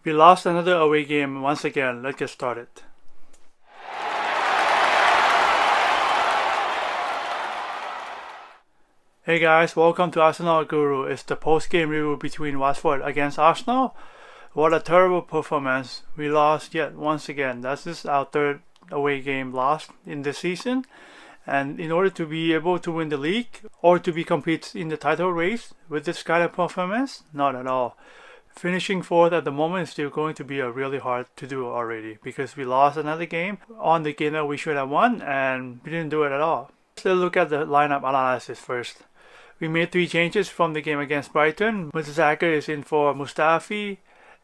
We lost another away game once again. Let's get started. Hey guys, welcome to Arsenal Guru. It's the post-game review between Watford against Arsenal. What a terrible performance. We lost yet once again. This is our third away game lost in this season. And in order to be able to win the league or to be complete in the title race with this kind of performance, not at all. Finishing fourth at the moment is still going to be really hard to do already because we lost another game on the game that we should have won and we didn't do it at all. Let's look at the lineup analysis first. We made 3 changes from the game against Brighton. Mertesacker is in for Mustafi.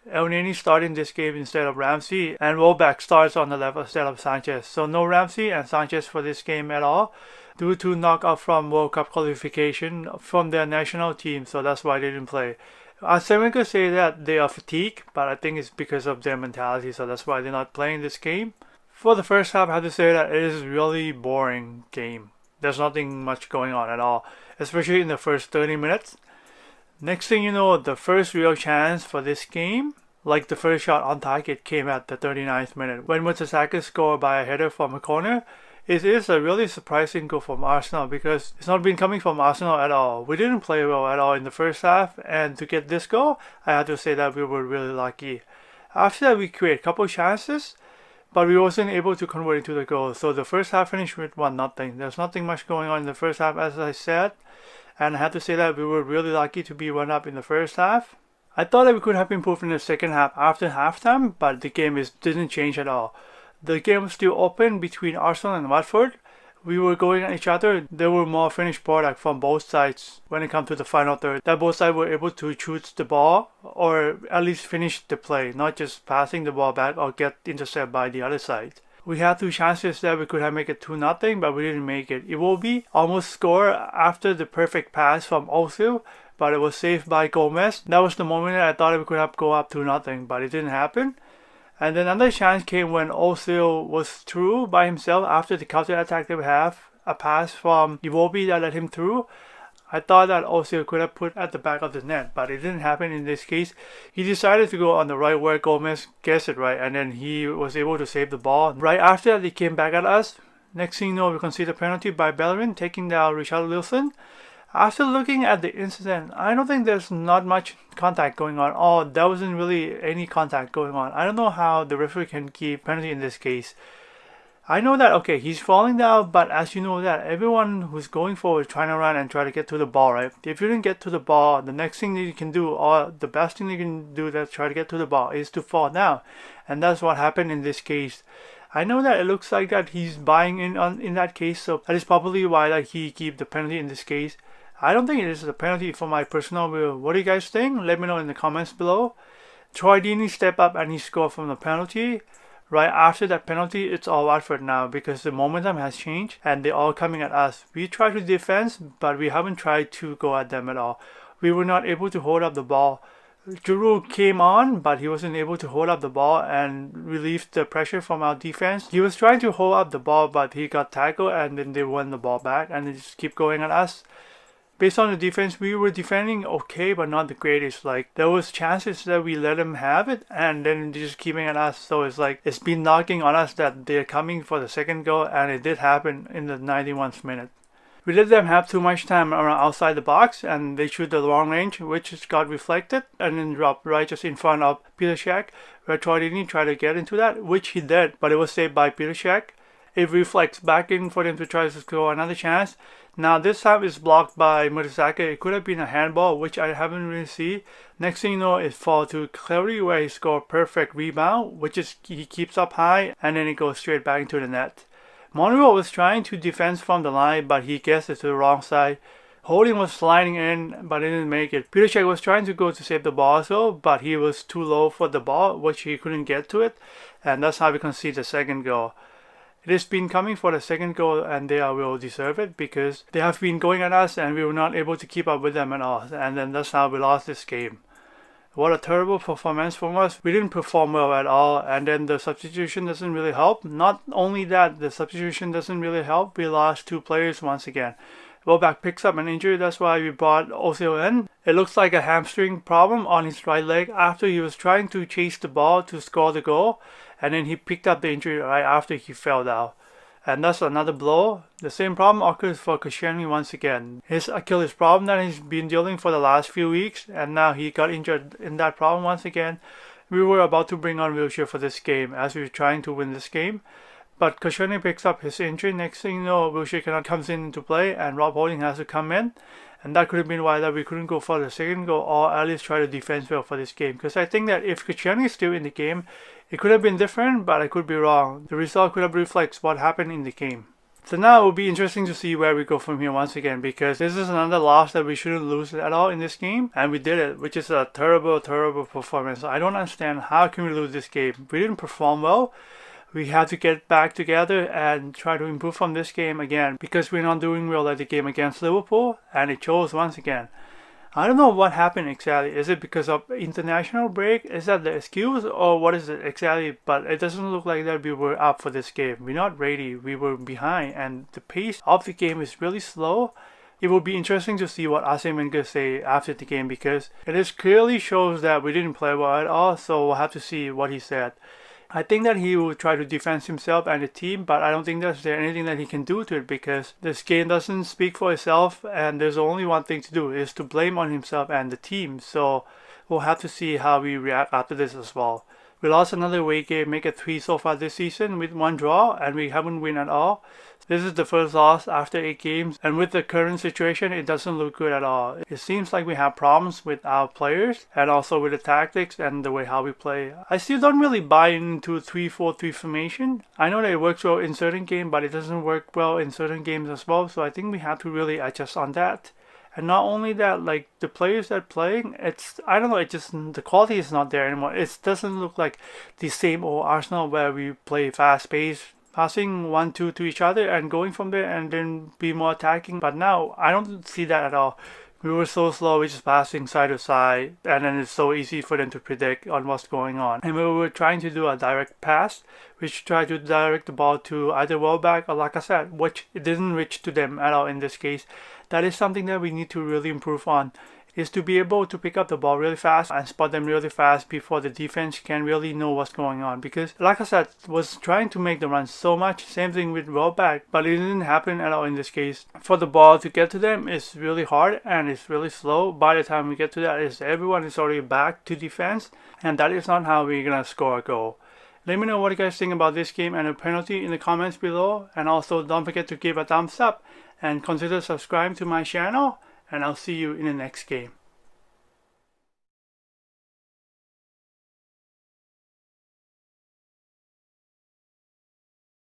Elneny starting this game instead of Ramsey, and Welbeck starts on the left instead of Sanchez. So no Ramsey and Sanchez for this game at all due to knockout from World Cup qualification from their national team, so that's why they didn't play. Some could say that they are fatigued, but I think it's because of their mentality, so that's why they're not playing this game. For the first half, I have to say that it is a really boring game. There's nothing much going on at all, especially in the first 30 minutes. Next thing you know, the first real chance for this game, like the first shot on target, came at the 39th minute when Mertesacker scored by a header from a corner. It is a really surprising goal from Arsenal because it's not been coming from Arsenal at all. We didn't play well at all in the first half, and to get this goal, I have to say that we were really lucky. After that, we created a couple chances, but we wasn't able to convert into the goal. So the first half finished with 1-0. There's nothing much going on in the first half, as I said, and I have to say that we were really lucky to be 1-up in the first half. I thought that we could have improved in the second half after halftime, but the game didn't change at all. The game was still open between Arsenal and Watford. We were going at each other. There were more finished product from both sides when it comes to the final third. That both sides were able to shoot the ball or at least finish the play, not just passing the ball back or get intercepted by the other side. We had 2 chances that we could have made it 2-0, but we didn't make it. Iwobi almost scored after the perfect pass from Ozil, but it was saved by Gomez. That was the moment that I thought we could have go up 2-0, but it didn't happen. And then another chance came when Ozil was through by himself after the counter attack they would have a pass from Iwobi that led him through. I thought that Ozil could have put at the back of the net, but it didn't happen in this case. He decided to go on the right where Gomez guessed it right, and then he was able to save the ball. Right after that, they came back at us. Next thing you know, we conceded a penalty by Bellerin, taking down Richarlison. After looking at the incident, I don't think there's not much contact going on. Oh, there wasn't really any contact going on. I don't know how the referee can keep penalty in this case. I know that, okay, he's falling down, but as you know that everyone who's going forward is trying to run and try to get to the ball, right? If you didn't get to the ball, the next thing that you can do, or the best thing you can do to try to get to the ball is to fall down. And that's what happened in this case. I know that it looks like that he's buying in that case, so that is probably why he keep the penalty in this case. I don't think it is a penalty for my personal view. What do you guys think? Let me know in the comments below. Troy Deeney stepped up and he scored from the penalty. Right after that penalty, it's all Watford now because the momentum has changed and they're all coming at us. We tried to defend, but we haven't tried to go at them at all. We were not able to hold up the ball. Giroud came on, but he wasn't able to hold up the ball and relieve the pressure from our defense. He was trying to hold up the ball, but he got tackled and then they won the ball back and they just keep going at us. Based on the defense, we were defending okay, but not the greatest. Like, there was chances that we let them have it, and then they're just keeping at us. So it's like, it's been knocking on us that they're coming for the second goal, and it did happen in the 91st minute. We let them have too much time around outside the box, and they shoot the long range, which got reflected, and then dropped right just in front of Peter Cech, where Troy Deeney tried to get into that, which he did, but it was saved by Peter Cech. It reflects back in for them to try to score another chance. Now this time it's blocked by Mertesacker. It could have been a handball, which I haven't really seen. Next thing you know, it falls to Clary where he scored perfect rebound, which is he keeps up high and then it goes straight back into the net. Monreal was trying to defend from the line, but he guessed it to the wrong side. Holding was sliding in, but didn't make it. Peter Cech was trying to go to save the ball also, but he was too low for the ball, which he couldn't get to it, and that's how we conceded the second goal. It has been coming for the second goal and they will deserve it because they have been going at us and we were not able to keep up with them at all. And then that's how we lost this game. What a terrible performance from us. We didn't perform well at all, and then the substitution doesn't really help. Not only that, the substitution doesn't really help. We lost 2 players once again. Welbeck picks up an injury, that's why we brought Ozil in. It looks like a hamstring problem on his right leg after he was trying to chase the ball to score the goal, and then he picked up the injury right after he fell down. And that's another blow. The same problem occurs for Koscielny once again. His Achilles problem that he's been dealing for the last few weeks, and now he got injured in that problem once again. We were about to bring on Wilshere for this game as we were trying to win this game. But Koscielny picks up his injury. Next thing you know, Wilshere comes into play and Rob Holding has to come in. And that could have been why that we couldn't go for the second goal or at least try to defend well for this game. Because I think that if Koscielny is still in the game, it could have been different, but I could be wrong. The result could have reflects what happened in the game. So now it will be interesting to see where we go from here once again, because this is another loss that we shouldn't lose at all in this game, and we did it, which is a terrible performance. I don't understand how can we lose this game. We didn't perform well. We have to get back together and try to improve from this game again, because we're not doing well at the game against Liverpool, and it shows once again. I don't know what happened exactly. Is it because of international break? Is that the excuse, or what is it exactly? But it doesn't look like that we were up for this game. We're not ready. We were behind, and the pace of the game is really slow. It will be interesting to see what Arsene Wenger say after the game, because it is clearly shows that we didn't play well at all. So we'll have to see what he said. I think that he will try to defend himself and the team, but I don't think there's anything that he can do to it, because this game doesn't speak for itself, and there's only one thing to do, is to blame on himself and the team. So we'll have to see how we react after this as well. We lost another away game, make it 3 so far this season with 1 draw, and we haven't won at all. This is the first loss after 8 games, and with the current situation, it doesn't look good at all. It seems like we have problems with our players and also with the tactics and the way how we play. I still don't really buy into 3-4-3 formation. I know that it works well in certain games, but it doesn't work well in certain games as well, so I think we have to really adjust on that. And not only that, like the players that are playing, I don't know, it just, the quality is not there anymore. It doesn't look like the same old Arsenal where we play fast paced, passing 1-2 to each other and going from there and then be more attacking. But now I don't see that at all. We were so slow, we're just passing side to side, and then it's so easy for them to predict on what's going on. And when we were trying to do a direct pass, we should try to direct the ball to either Welbeck or Lacazette, which it didn't reach to them at all in this case. That is something that we need to really improve on, is to be able to pick up the ball really fast and spot them really fast before the defense can really know what's going on. Because Lacazette was trying to make the run so much, same thing with Welbeck, but it didn't happen at all in this case. For the ball to get to them is really hard and it's really slow. By the time we get to that, everyone is already back to defense, and that is not how we're gonna score a goal. Let me know what you guys think about this game and the penalty in the comments below, and also don't forget to give a thumbs up and consider subscribing to my channel, and I'll see you in the next game.